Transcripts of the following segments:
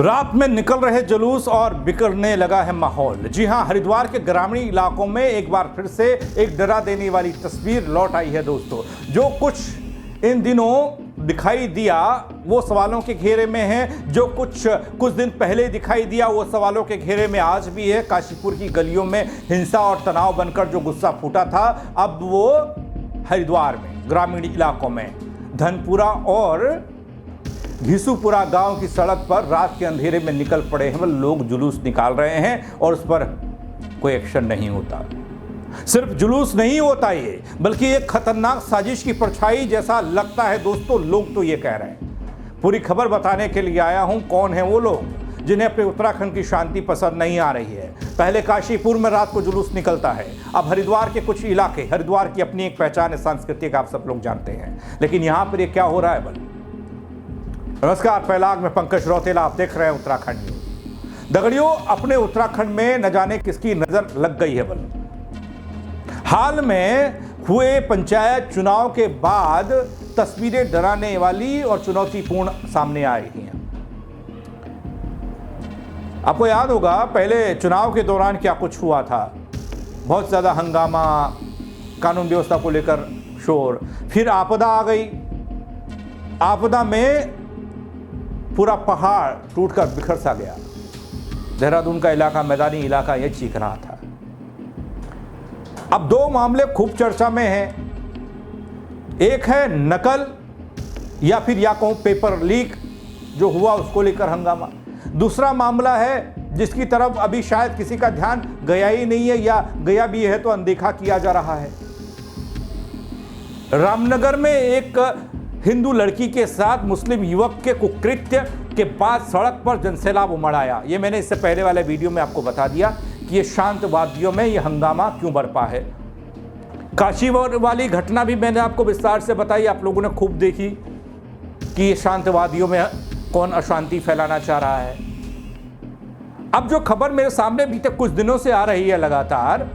रात में निकल रहे जुलूस और बिगड़ने लगा है माहौल। जी हां, हरिद्वार के ग्रामीण इलाकों में एक बार फिर से एक डरा देने वाली तस्वीर लौट आई है दोस्तों। जो कुछ इन दिनों दिखाई दिया वो सवालों के घेरे में है, जो कुछ दिन पहले दिखाई दिया वो सवालों के घेरे में आज भी है। काशीपुर की गलियों में हिंसा और तनाव बनकर जो गुस्सा फूटा था, अब वो हरिद्वार में ग्रामीण इलाकों में धनपुरा और घिसूपुरा गांव की सड़क पर रात के अंधेरे में निकल पड़े हैं लोग, जुलूस निकाल रहे हैं और उस पर कोई एक्शन नहीं होता। सिर्फ जुलूस नहीं होता ये, बल्कि एक खतरनाक साजिश की परछाई जैसा लगता है दोस्तों। लोग तो ये कह रहे हैं। पूरी खबर बताने के लिए आया हूं कौन है वो लोग जिन्हें अपने उत्तराखंड की शांति पसंद नहीं आ रही है। पहले काशीपुर में रात को जुलूस निकलता है, अब हरिद्वार के कुछ इलाके, हरिद्वार की अपनी एक पहचान है सांस्कृतिक, आप सब लोग जानते हैं, लेकिन यहां पर ये क्या हो रहा है बल। नमस्कार, पहलाग में पंकज रौतेला, आप देख रहे हैं उत्तराखंड न्यूज। दगड़ियों, अपने उत्तराखंड में न जाने किसकी नजर लग गई है बल। हाल में हुए पंचायत चुनाव के बाद तस्वीरें डराने वाली और चुनौतीपूर्ण सामने आ रही हैं। आपको याद होगा पहले चुनाव के दौरान क्या कुछ हुआ था। बहुत ज़्यादा हंगामा, कानून व्यवस्था को लेकर शोर, फिर आपदा आ गई। आपदा में पूरा पहाड़ टूटकर बिखर सा गया। देहरादून का इलाका, मैदानी इलाका, यह चीख रहा था। अब दो मामले खूब चर्चा में हैं। एक है नकल या फिर या कहूं पेपर लीक जो हुआ उसको लेकर हंगामा। दूसरा मामला है जिसकी तरफ अभी शायद किसी का ध्यान गया ही नहीं है, या गया भी है तो अनदेखा किया जा रहा है। रामनगर में एक हिंदू लड़की के साथ मुस्लिम युवक के कुकृत्य के बाद सड़क पर जनसैलाब उमड़ आया। ये मैंने इससे पहले वाले वीडियो में आपको बता दिया कि ये शांत वादियों में ये हंगामा क्यों बरपा है। काशी वाली घटना भी मैंने आपको विस्तार से बताई, आप लोगों ने खूब देखी कि ये शांत वादियों में कौन अशांति फैलाना चाह रहा है। अब जो खबर मेरे सामने बीते कुछ दिनों से आ रही है लगातार,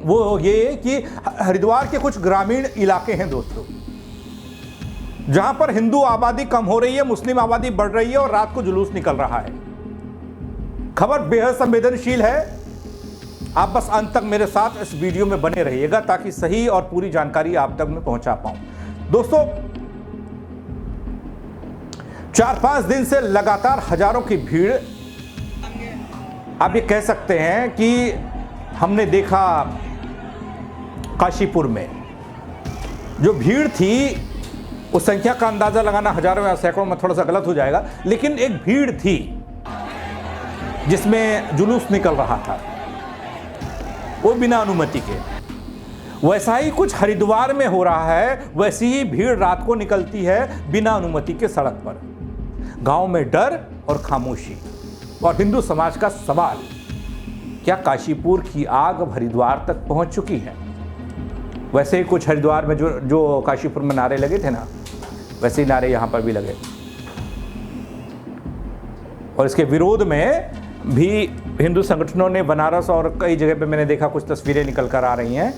वो ये कि हरिद्वार के कुछ ग्रामीण इलाके हैं दोस्तों, जहां पर हिंदू आबादी कम हो रही है, मुस्लिम आबादी बढ़ रही है और रात को जुलूस निकल रहा है। खबर बेहद संवेदनशील है। आप बस अंत तक मेरे साथ इस वीडियो में बने रहिएगा ताकि सही और पूरी जानकारी आप तक मैं पहुंचा पाऊं। दोस्तों, 4-5 दिन से लगातार हजारों की भीड़, आप ये कह सकते हैं कि हमने देखा काशीपुर में जो भीड़ थी, उस संख्या का अंदाजा लगाना हजारों या सैकड़ों में थोड़ा सा गलत हो जाएगा, लेकिन एक भीड़ थी जिसमें जुलूस निकल रहा था, वो बिना अनुमति के। वैसा ही कुछ हरिद्वार में हो रहा है, वैसी ही भीड़ रात को निकलती है बिना अनुमति के सड़क पर। गांव में डर और खामोशी और हिंदू समाज का सवाल, क्या काशीपुर की आग हरिद्वार तक पहुंच चुकी है? वैसे ही कुछ हरिद्वार में जो काशीपुर में नारे लगे थे ना, वैसे ही नारे यहां पर भी लगे। और इसके विरोध में भी हिंदू संगठनों ने बनारस और कई जगह पे मैंने देखा कुछ तस्वीरें निकल कर आ रही हैं,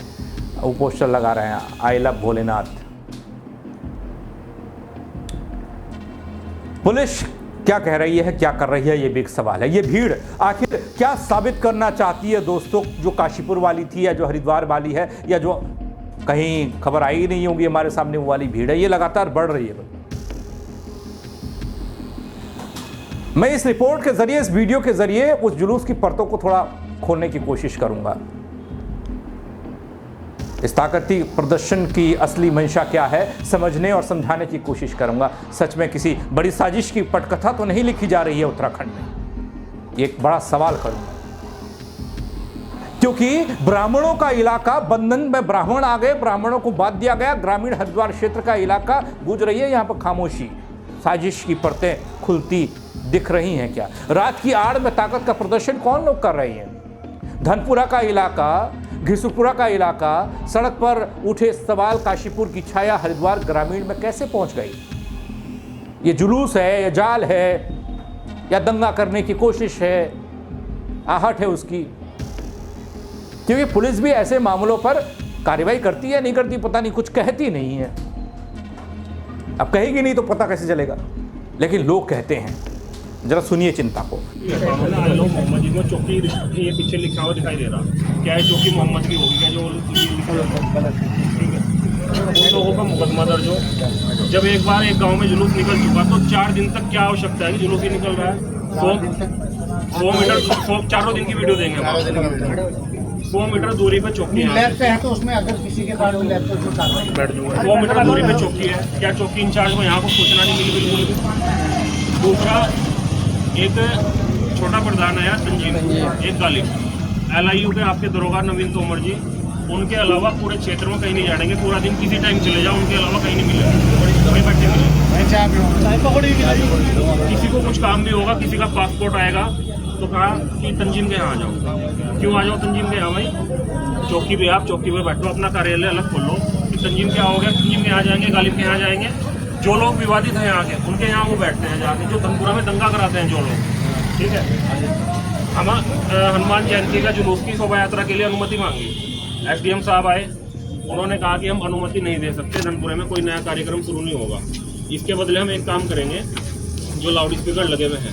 वो पोस्टर लगा रहे हैं, आई लव भोलेनाथ। पुलिस क्या कह रही है, क्या कर रही है, ये भी एक सवाल है। ये भीड़ आखिर क्या साबित करना चाहती है दोस्तों, जो काशीपुर वाली थी या जो हरिद्वार वाली है, या जो कहीं खबर आई ही नहीं होगी हमारे सामने, वो वाली भीड़ है, ये लगातार बढ़ रही है। मैं इस रिपोर्ट के जरिए, इस वीडियो के जरिए उस जुलूस की परतों को थोड़ा खोलने की कोशिश करूंगा। इस ताकती प्रदर्शन की असली मंशा क्या है समझने और समझाने की कोशिश करूंगा। सच में किसी बड़ी साजिश की पटकथा तो नहीं लिखी जा रही है उत्तराखंड में, ये एक बड़ा सवाल करूंगा। क्योंकि ब्राह्मणों का इलाका, बंधन में ब्राह्मण आ गए, ब्राह्मणों को बांध दिया गया। ग्रामीण हरिद्वार क्षेत्र का इलाका गूंज रही है, यहां पर खामोशी, साजिश की परतें खुलती दिख रही हैं। क्या रात की आड़ में ताकत का प्रदर्शन कौन लोग कर रहे हैं? धनपुरा का इलाका, घिसूपुरा का इलाका, सड़क पर उठे सवाल, काशीपुर की छाया हरिद्वार ग्रामीण में कैसे पहुंच गई? ये जुलूस है, या जाल है, या दंगा करने की कोशिश है, आहट है उसकी? क्योंकि पुलिस भी ऐसे मामलों पर कार्रवाई करती है नहीं करती पता नहीं, कुछ कहती नहीं है। अब कहेगी नहीं तो पता कैसे चलेगा, लेकिन लोग कहते हैं। जरा सुनिए चिंता को। मोहम्मद जी में चौकी ये पीछे लिखा हुआ दिखाई दे रहा, क्या है चौकी मोहम्मद की होगी क्या जो ठीक है। उन लोगों का मुकदमा दर्ज हो। जब एक बार एक गांव में जुलूस निकल चुका तो 4 दिन तक क्या आवश्यकता है कि जुलूस ही निकल रहा है। 100 मीटर 4 दिन की वीडियो देंगे, 100 मीटर दूरी पे चौकी है तो उसमें अगर किसी के पास बैठ जाऊंगा। 100 मीटर दूरी पे चौकी है, क्या चौकी इंचार्ज को यहाँ को सूचना नहीं मिली बिल्कुल भी। दूसरा एक छोटा प्रधान है तंजीम, एक गालिब, LIU के आपके दरोगा नवीन तोमर जी, उनके अलावा पूरे क्षेत्र में कहीं नहीं जाएंगे। पूरा दिन किसी टाइम चले जाओ, उनके अलावा कहीं नहीं मिलेगा, वहीं बैठे मिलेंगे। किसी को कुछ काम भी होगा, किसी का पासपोर्ट आएगा तो कहा कि तंजीम के यहाँ आ जाओ। क्यों आ जाओ तंजीम के यहाँ भाई? चौकी पे आप चौकी पे बैठो, अपना कार्यालय अलग खोल लो कि तंजीम क्या हो गया, तंजीम के यहाँ जाएंगे, गालिब के यहाँ जाएंगे। जो लोग विवादित हैं यहाँ के, उनके यहाँ वो बैठते हैं जाके, जो धनपुरा में दंगा कराते हैं जो लोग, ठीक है। हम हनुमान जयंती का जुलूस की शोभा यात्रा के लिए अनुमति मांगी, SDM साहब आए, उन्होंने कहा कि हम अनुमति नहीं दे सकते, धनपुरे में कोई नया कार्यक्रम शुरू नहीं होगा। इसके बदले हम एक काम करेंगे, जो लाउड स्पीकर लगे हुए हैं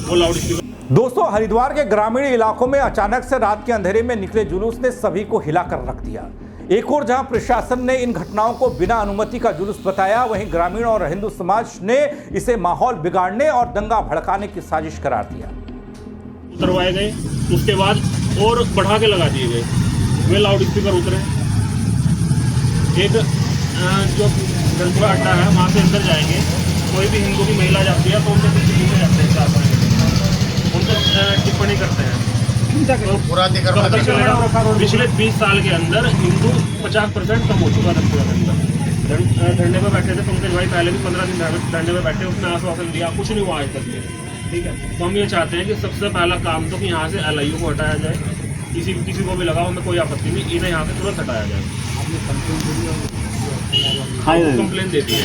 वो लाउड स्पीकर। दोस्तों, हरिद्वार के ग्रामीण इलाकों में अचानक से रात के अंधेरे में निकले जुलूस ने सभी को हिलाकर रख दिया। एक और जहां प्रशासन ने इन घटनाओं को बिना अनुमति का जुलूस बताया, वहीं ग्रामीण और हिंदू समाज ने इसे माहौल बिगाड़ने और दंगा भड़काने की साजिश करार दिया। उतरवाए गए, उसके बाद और बढ़ा के लगा दिए गए, वे लाउड स्पीकर उतरे। एक जो धनपुरा अड्डा है वहाँ से अंदर जाएंगे, कोई भी हिंदू की महिला जाती है तो उनसे पूछे जाते हैं, उनसे टिप्पणी करते हैं। पिछले 20 साल के अंदर हिंदू 50% कम हो चुका धनपुरा के अंदर। धरने में बैठे थे पंकज भाई, पहले भी 15 दिन धरने में बैठे, उसने आश्वासन दिया, कुछ नहीं हुआ आज तक, ठीक है। तो हम ये चाहते हैं कि सबसे पहला काम तो कि यहाँ से LIU को हटाया जाए। किसी को भी लगाओ, हमें कोई आपत्ति नहीं, इन्हें यहाँ से तुरंत हटाया जाए। कंप्लेन दे दी है,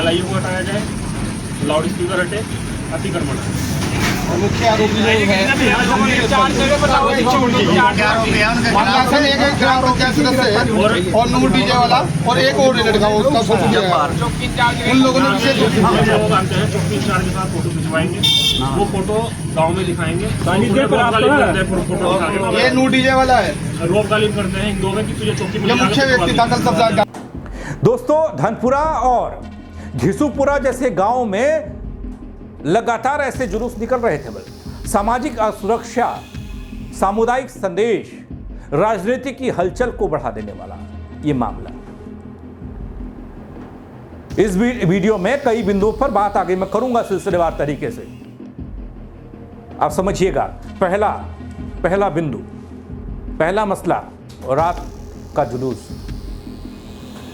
LIU को हटाया जाए, लाउड स्पीकर हटे, अतिक्रमण मुख्य आरोपी लोग हैं, एक ग्राम पंचायत सदस्य और नूर डीजे वाला और एक और लड़का उसका उन लोगों ने आते हैं चौकी इंचार्ज के साथ फोटो खिंचवाएंगे, वो फोटो गांव में दिखाएंगे। ये नूर डीजे वाला है, रोब गालिब करते हैं हिंदुओं में कि तुझे चौकी में मुख्य व्यक्ति था कल कब्जा। दोस्तों, धनपुरा और घिसूपुरा जैसे गांव में लगातार ऐसे जुलूस निकल रहे थे। सामाजिक असुरक्षा, सामुदायिक संदेश, राजनीति की हलचल को बढ़ा देने वाला ये मामला। इस वीडियो में कई बिंदुओं पर बात आगे मैं करूंगा सिलसिलेवार तरीके से, आप समझिएगा। पहला बिंदु, पहला मसला, रात का जुलूस,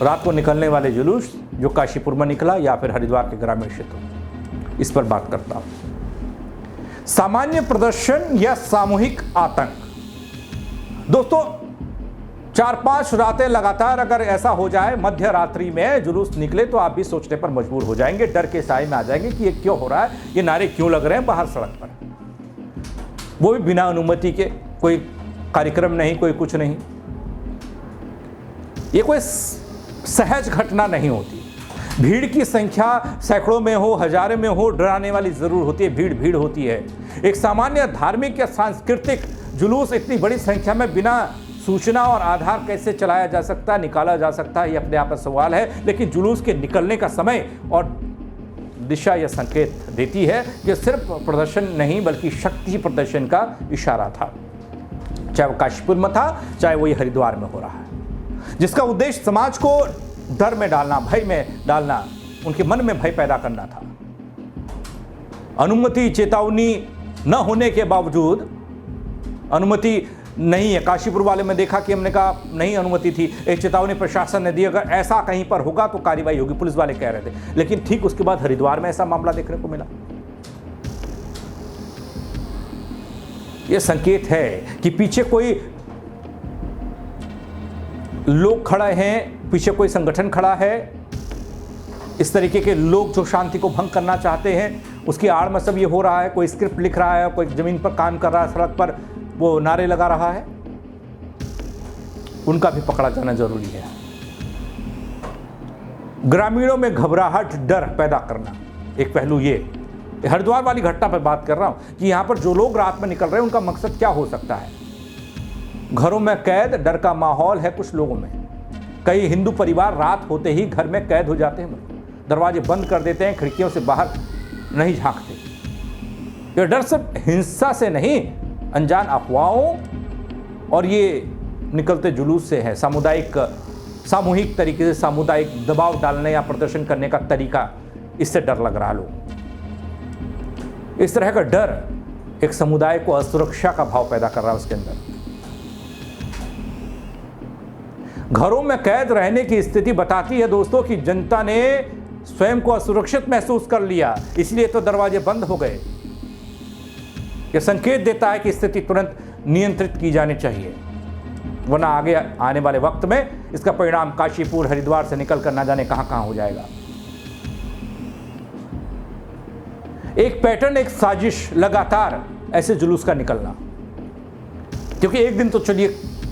रात को निकलने वाले जुलूस जो काशीपुर में निकला या फिर हरिद्वार के ग्रामीण क्षेत्रों, इस पर बात करता हूं। सामान्य प्रदर्शन या सामूहिक आतंक। दोस्तों, 4-5 रातें लगातार अगर ऐसा हो जाए, मध्य रात्रि में जुलूस निकले, तो आप भी सोचने पर मजबूर हो जाएंगे, डर के साए में आ जाएंगे कि ये क्यों हो रहा है, ये नारे क्यों लग रहे हैं बाहर सड़क पर, वो भी बिना अनुमति के, कोई कार्यक्रम नहीं, कोई कुछ नहीं। ये कोई सहज घटना नहीं होती। भीड़ की संख्या सैकड़ों में हो, हजारों में हो, डराने वाली जरूर होती है, भीड़ होती है। एक सामान्य धार्मिक या सांस्कृतिक जुलूस इतनी बड़ी संख्या में बिना सूचना और आधार कैसे चलाया जा सकता है, निकाला जा सकता है, ये अपने आप में सवाल है। लेकिन जुलूस के निकलने का समय और दिशा यह संकेत देती है कि सिर्फ प्रदर्शन नहीं बल्कि शक्ति प्रदर्शन का इशारा था, चाहे वो काशीपुर में था, चाहे वो ये हरिद्वार में हो रहा है, जिसका उद्देश्य समाज को डर में डालना, भय में डालना, उनके मन में भय पैदा करना था। अनुमति, चेतावनी न होने के बावजूद, अनुमति नहीं है, काशीपुर वाले में देखा कि हमने कहा नहीं अनुमति थी, एक चेतावनी प्रशासन ने दी, अगर ऐसा कहीं पर होगा तो कार्रवाई होगी, पुलिस वाले कह रहे थे। लेकिन ठीक उसके बाद हरिद्वार में ऐसा मामला देखने को मिला। यह संकेत है कि पीछे कोई लोग खड़े हैं, पीछे कोई संगठन खड़ा है, इस तरीके के लोग जो शांति को भंग करना चाहते हैं, उसकी आड़ में सब ये हो रहा है। कोई स्क्रिप्ट लिख रहा है, कोई जमीन पर काम कर रहा है, सड़क पर वो नारे लगा रहा है, उनका भी पकड़ा जाना जरूरी है। ग्रामीणों में घबराहट, डर पैदा करना, एक पहलू ये हरिद्वार वाली घटना पर बात कर रहा हूं कि यहां पर जो लोग रात में निकल रहे हैं उनका मकसद क्या हो सकता है। घरों में कैद, डर का माहौल है कुछ लोगों में। कई हिंदू परिवार रात होते ही घर में कैद हो जाते हैं, दरवाजे बंद कर देते हैं, खिड़कियों से बाहर नहीं झांकते। ये डर सिर्फ हिंसा से नहीं, अनजान अफवाहों और ये निकलते जुलूस से है। सामूहिक तरीके से सामुदायिक दबाव डालने या प्रदर्शन करने का तरीका, इससे डर लग रहा लोगों। इस तरह का डर एक समुदाय को असुरक्षा का भाव पैदा कर रहा है उसके अंदर। घरों में कैद रहने की स्थिति बताती है दोस्तों कि जनता ने स्वयं को असुरक्षित महसूस कर लिया, इसलिए तो दरवाजे बंद हो गए। यह संकेत देता है कि स्थिति तुरंत नियंत्रित की जानी चाहिए, वरना आगे आने वाले वक्त में इसका परिणाम काशीपुर, हरिद्वार से निकलकर ना जाने कहां हो जाएगा। एक पैटर्न, एक साजिश, लगातार ऐसे जुलूस का निकलना। क्योंकि एक दिन तो चलिए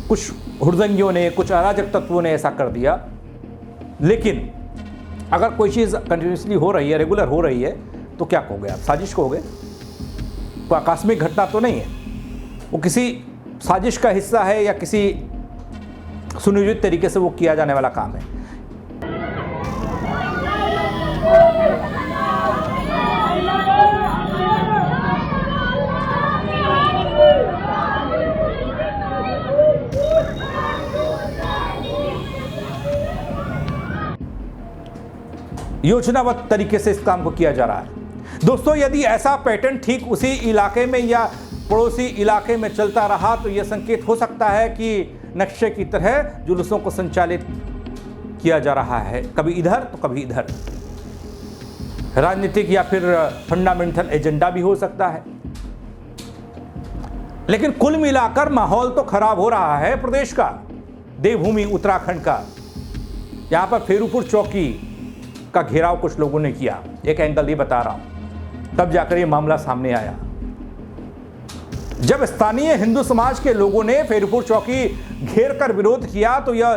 कुछ हुड़दंगियों ने, कुछ अराजक तत्वों ने ऐसा कर दिया, लेकिन अगर कोई चीज़ कंटिन्यूसली हो रही है, रेगुलर हो रही है, तो क्या कहोगे आप? साजिश कहोगे? कोई आकस्मिक घटना तो नहीं है, वो किसी साजिश का हिस्सा है या किसी सुनियोजित तरीके से वो किया जाने वाला काम है। योजनाबद्ध तरीके से इस काम को किया जा रहा है। दोस्तों, यदि ऐसा पैटर्न ठीक उसी इलाके में या पड़ोसी इलाके में चलता रहा तो यह संकेत हो सकता है कि नक्शे की तरह जुलूसों को संचालित किया जा रहा है, कभी इधर तो कभी इधर। राजनीतिक या फिर फंडामेंटल एजेंडा भी हो सकता है। लेकिन कुल मिलाकर माहौल तो खराब हो रहा है प्रदेश का, देवभूमि उत्तराखंड का। यहां पर फेरूपुर चौकी का घेराव कुछ लोगों ने किया, एक एंगल ये बता रहा हूं, तब जाकर ये मामला सामने आया। जब स्थानीय हिंदू समाज के लोगों ने फेरूपुर चौकी घेर कर विरोध किया तो यह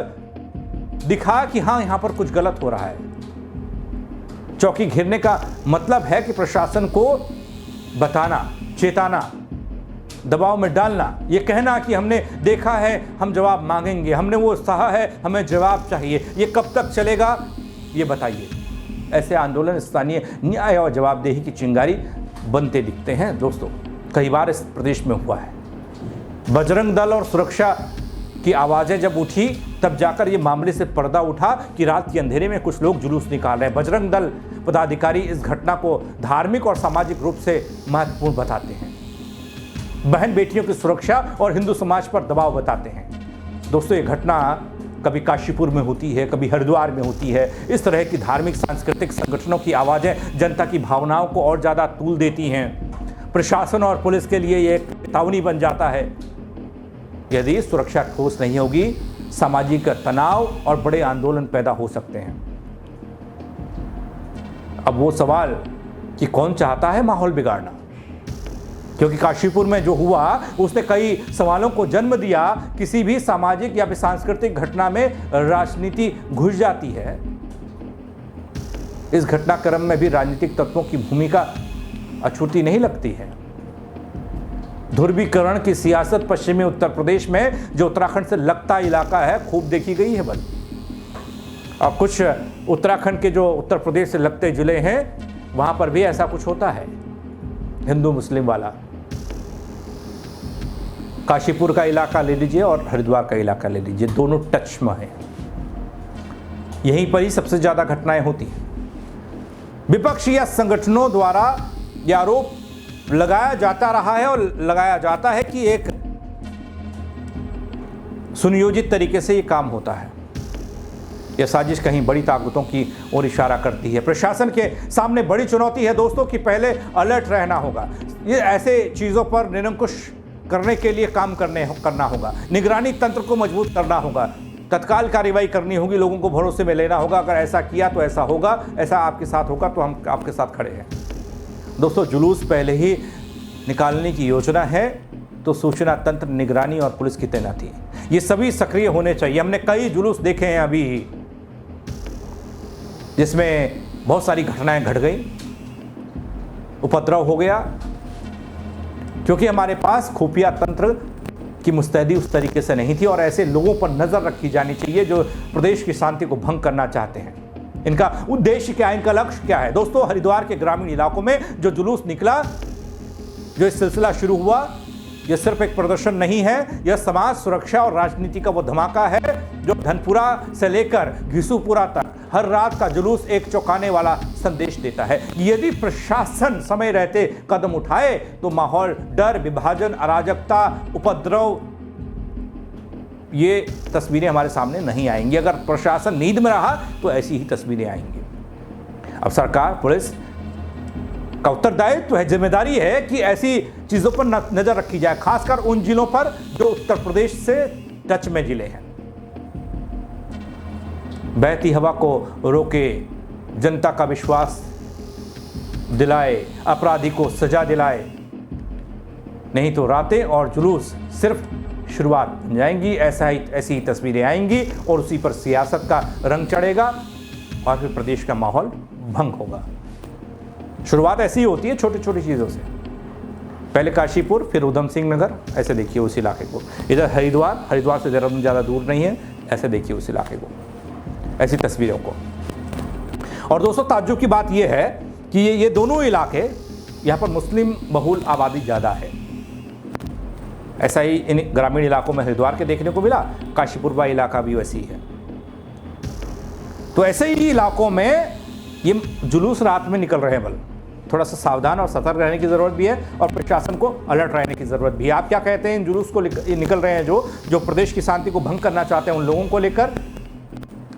दिखा कि हां, यहां पर कुछ गलत हो रहा है। चौकी घेरने का मतलब है कि प्रशासन को बताना, चेताना, दबाव में डालना, यह कहना कि हमने देखा है, हम जवाब मांगेंगे, हमने वो सहा है, हमें जवाब चाहिए। ये कब तक चलेगा ये बताइए। ऐसे आंदोलन स्थानीय न्याय और जवाबदेही की चिंगारी बनते दिखते हैं दोस्तों। कई बार इस प्रदेश में हुआ है। बजरंग दल और सुरक्षा की आवाज़ें जब उठी तब जाकर ये मामले से पर्दा उठा कि रात के अंधेरे में कुछ लोग जुलूस निकाल रहे हैं। बजरंग दल पदाधिकारी इस घटना को धार्मिक और सामाजिक रूप से महत्वपूर्ण बताते हैं, बहन बेटियों की सुरक्षा और हिंदू समाज पर दबाव बताते हैं। दोस्तों, ये घटना कभी काशीपुर में होती है, कभी हरिद्वार में होती है। इस तरह की धार्मिक सांस्कृतिक संगठनों की आवाज़ें जनता की भावनाओं को और ज़्यादा तूल देती हैं। प्रशासन और पुलिस के लिए ये एक चेतावनी बन जाता है। यदि सुरक्षा ठोस नहीं होगी, सामाजिक तनाव और बड़े आंदोलन पैदा हो सकते हैं। अब वो सवाल कि कौन चाहता है माहौल बिगाड़ना, क्योंकि काशीपुर में जो हुआ उसने कई सवालों को जन्म दिया। किसी भी सामाजिक या फिर सांस्कृतिक घटना में राजनीति घुस जाती है। इस घटनाक्रम में भी राजनीतिक तत्वों की भूमिका अछूती नहीं लगती है। ध्रुवीकरण की सियासत पश्चिमी उत्तर प्रदेश में, जो उत्तराखंड से लगता इलाका है, खूब देखी गई है। बल और कुछ उत्तराखंड के जो उत्तर प्रदेश से लगते जिले हैं वहां पर भी ऐसा कुछ होता है, हिंदू मुस्लिम वाला। काशीपुर का इलाका ले लीजिए और हरिद्वार का इलाका ले लीजिए, दोनों टच में हैं। यहीं पर ही सबसे ज्यादा घटनाएं होती हैं। विपक्षी या संगठनों द्वारा यह आरोप लगाया जाता रहा है और लगाया जाता है कि एक सुनियोजित तरीके से यह काम होता है। यह साजिश कहीं बड़ी ताकतों की ओर इशारा करती है। प्रशासन के सामने बड़ी चुनौती है दोस्तों कि पहले अलर्ट रहना होगा। ये ऐसे चीज़ों पर निरंकुश करने के लिए काम करना होगा। निगरानी तंत्र को मजबूत करना होगा। तत्काल कार्रवाई करनी होगी, लोगों को भरोसे में लेना होगा। अगर ऐसा किया तो ऐसा होगा, ऐसा आपके साथ होगा तो हम आपके साथ खड़े हैं। दोस्तों, जुलूस पहले ही निकालने की योजना है तो सूचना तंत्र, निगरानी और पुलिस की तैनाती, ये सभी सक्रिय होने चाहिए। हमने कई जुलूस देखे हैं अभी जिसमें बहुत सारी घटनाएं घट गई, उपद्रव हो गया, क्योंकि हमारे पास खुफिया तंत्र की मुस्तैदी उस तरीके से नहीं थी और ऐसे लोगों पर नजर रखी जानी चाहिए जो प्रदेश की शांति को भंग करना चाहते हैं। इनका उद्देश्य क्या है, इनका लक्ष्य क्या है? दोस्तों, हरिद्वार के ग्रामीण इलाकों में जो जुलूस निकला, जो इस सिलसिला शुरू हुआ, यह सिर्फ एक प्रदर्शन नहीं है, यह समाज सुरक्षा और राजनीति का वो धमाका है जो धनपुरा से लेकर घिसूपुरा तक हर रात का जुलूस एक चौंकाने वाला संदेश देता है। यदि प्रशासन समय रहते कदम उठाए तो माहौल डर, विभाजन, अराजकता, उपद्रव, ये तस्वीरें हमारे सामने नहीं आएंगी। अगर प्रशासन नींद में रहा तो ऐसी ही तस्वीरें आएंगी। अब सरकार, पुलिस का उत्तरदायित्व है, जिम्मेदारी है कि ऐसी चीजों पर नजर रखी जाए, खासकर उन जिलों पर जो उत्तर प्रदेश से टच में जिले हैं। बहती हवा को रोके, जनता का विश्वास दिलाए, अपराधी को सजा दिलाए, नहीं तो रातें और जुलूस सिर्फ शुरुआत बन जाएंगी। ऐसी ही तस्वीरें आएंगी और उसी पर सियासत का रंग चढ़ेगा और फिर प्रदेश का माहौल भंग होगा। शुरुआत ऐसी ही होती है छोटी छोटी चीज़ों से, पहले काशीपुर, फिर उधम सिंह नगर, ऐसे देखिए उस इलाके को। इधर हरिद्वार से ज़्यादा दूर नहीं है, ऐसे देखिए उस इलाके को, ऐसी तस्वीरों को। और दोस्तों, ताज्जुब की बात यह है कि ये दोनों इलाके, यहाँ पर मुस्लिम बहुल आबादी ज़्यादा है। ऐसा ही इन ग्रामीण इलाकों में हरिद्वार के देखने को मिला, काशीपुर का इलाका भी वैसी है। तो ऐसे ही इलाकों में ये जुलूस रात में निकल रहे हैं, बल थोड़ा सा सावधान और सतर्क रहने की ज़रूरत भी है और प्रशासन को अलर्ट रहने की ज़रूरत भी है। आप क्या कहते हैं इन जुलूस को निकल रहे हैं जो प्रदेश की शांति को भंग करना चाहते हैं, उन लोगों को लेकर?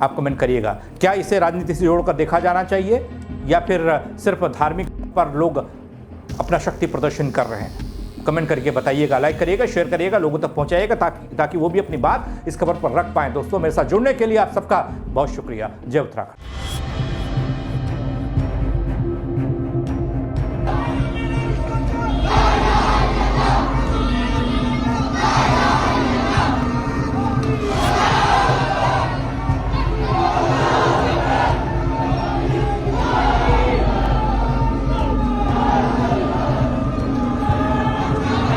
आप कमेंट करिएगा। क्या इसे राजनीति से जोड़कर देखा जाना चाहिए या फिर सिर्फ धार्मिक पर लोग अपना शक्ति प्रदर्शन कर रहे हैं? कमेंट करके बताइएगा, लाइक करिएगा, शेयर करिएगा, लोगों तक पहुंचाइएगा ताकि वो भी अपनी बात इस खबर पर रख पाएं। दोस्तों, मेरे साथ जुड़ने के लिए आप सबका बहुत शुक्रिया। जय उत्तराखंड।